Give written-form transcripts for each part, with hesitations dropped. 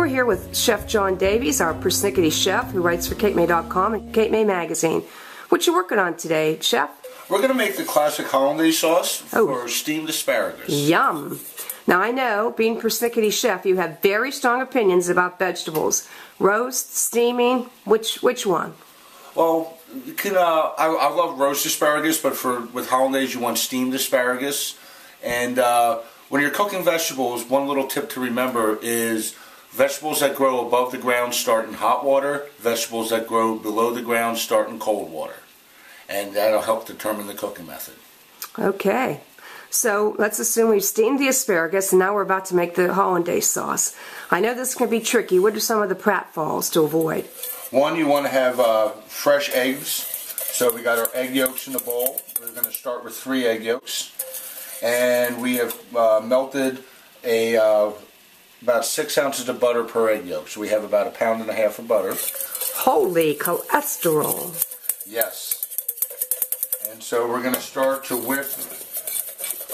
We're here with Chef John Davies, our Persnickety chef, who writes for CapeMay.com and Cape May Magazine. What you working on today, Chef? We're going to make the classic Hollandaise sauce for steamed asparagus. Yum! Now I know, being Persnickety chef, you have very strong opinions about vegetables. Roast, steaming, which one? Well, you can. I love roast asparagus, but with Hollandaise you want steamed asparagus. And when you're cooking vegetables, one little tip to remember is vegetables that grow above the ground start in hot water. Vegetables that grow below the ground start in cold water. And that'll help determine the cooking method. Okay. So let's assume we've steamed the asparagus and now we're about to make the Hollandaise sauce. I know this can be tricky. What are some of the pratfalls to avoid? One, you want to have fresh eggs. So we got our egg yolks in the bowl. We're going to start with 3 egg yolks. And we have melted about 6 ounces of butter per egg yolk. So we have about 1.5 pounds of butter. Holy cholesterol. Yes. And so we're going to start to whip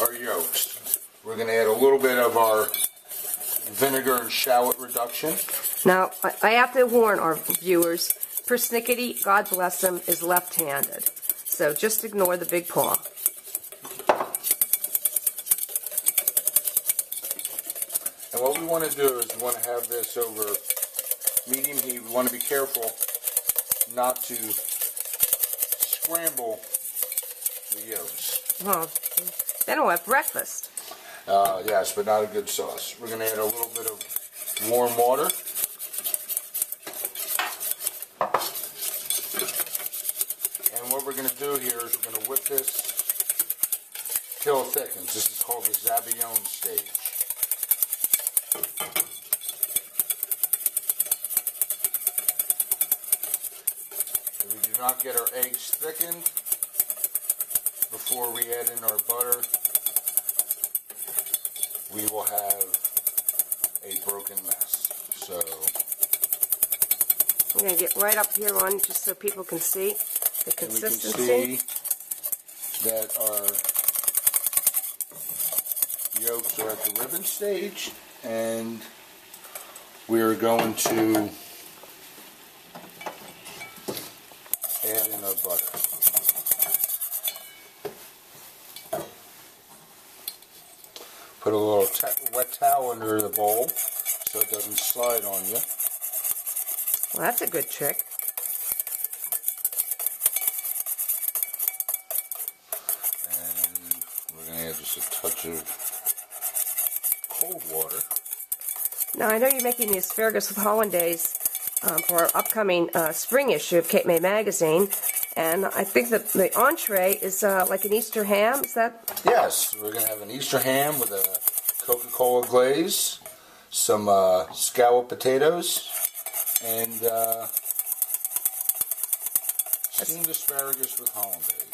our yolks. We're going to add a little bit of our vinegar and shallot reduction. Now, I have to warn our viewers, Persnickety, God bless him, is left-handed. So just ignore the big paw. And what we want to do is we want to have this over medium heat. We want to be careful not to scramble the yolks. Well, then we'll have breakfast. Yes, but not a good sauce. We're going to add a little bit of warm water. And what we're going to do here is we're going to whip this till it thickens. This is called the Zabillon stage. If we do not get our eggs thickened before we add in our butter, we will have a broken mess. So I'm going to get right up here on just so people can see the consistency. We can see that our yolks are at the ribbon stage, and we're going to add in our butter. Put a little wet towel under the bowl so it doesn't slide on you. Well, that's a good trick. And we're going to add just a touch of cold water. Now, I know you're making the asparagus with Hollandaise for our upcoming spring issue of Cape May Magazine. And I think that the entree is like an Easter ham. Is that? Yes, we're going to have an Easter ham with a Coca-Cola glaze, some scalloped potatoes, and steamed asparagus with Hollandaise.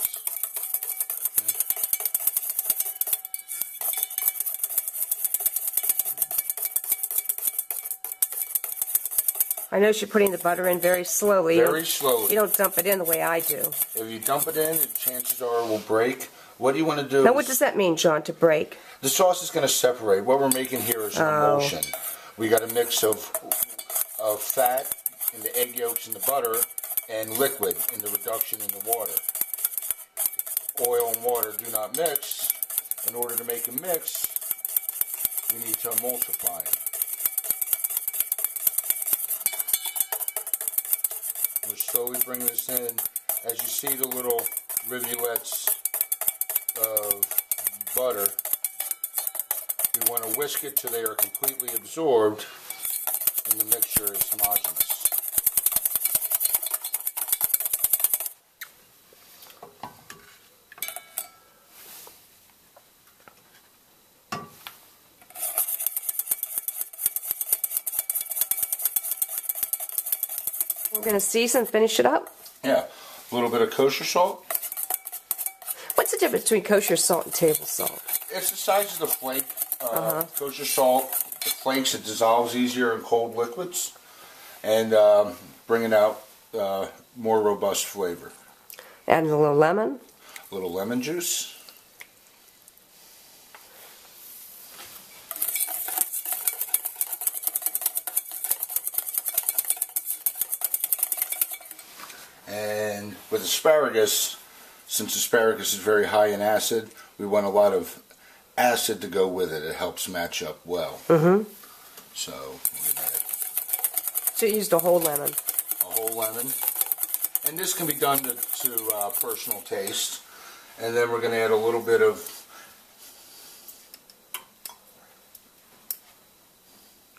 I know you're putting the butter in very slowly. Very slowly. You don't dump it in the way I do. If you dump it in, the chances are it will break. What do you want to do? Now, what does that mean, John, to break? The sauce is going to separate. What we're making here is an emulsion. We got a mix of fat in the egg yolks and the butter and liquid in the reduction in the water. Oil and water do not mix. In order to make a mix, we need to emulsify it. We'll slowly bring this in. As you see the little rivulets of butter, we want to whisk it till they are completely absorbed and the mixture is homogeneous. We're going to season, finish it up? Yeah, a little bit of kosher salt. What's the difference between kosher salt and table salt? It's the size of the flake. Kosher salt, the flakes, it dissolves easier in cold liquids and bringing out more robust flavor. Add a little lemon. A little lemon juice. And with asparagus, since asparagus is very high in acid, we want a lot of acid to go with it. It helps match up well. Mm-hmm. So we're going to So you used a whole lemon. a whole lemon. And this can be done to personal taste. And then we're going to add a little bit of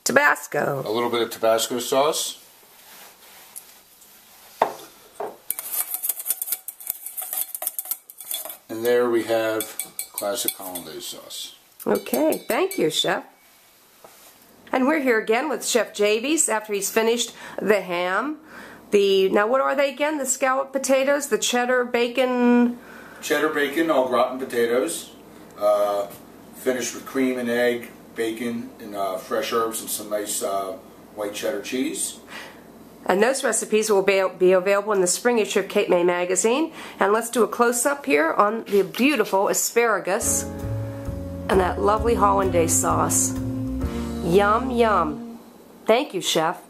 Tabasco. a little bit of Tabasco sauce. And there we have classic Hollandaise sauce. Okay, thank you, Chef. And we're here again with Chef Javies after he's finished the ham. Now what are they again? The scalloped potatoes, the cheddar bacon. Cheddar bacon, au gratin potatoes, finished with cream and egg, bacon, and fresh herbs and some nice white cheddar cheese. And those recipes will be available in the spring issue of Cape May magazine. And let's do a close-up here on the beautiful asparagus and that lovely Hollandaise sauce. Yum, yum. Thank you, Chef.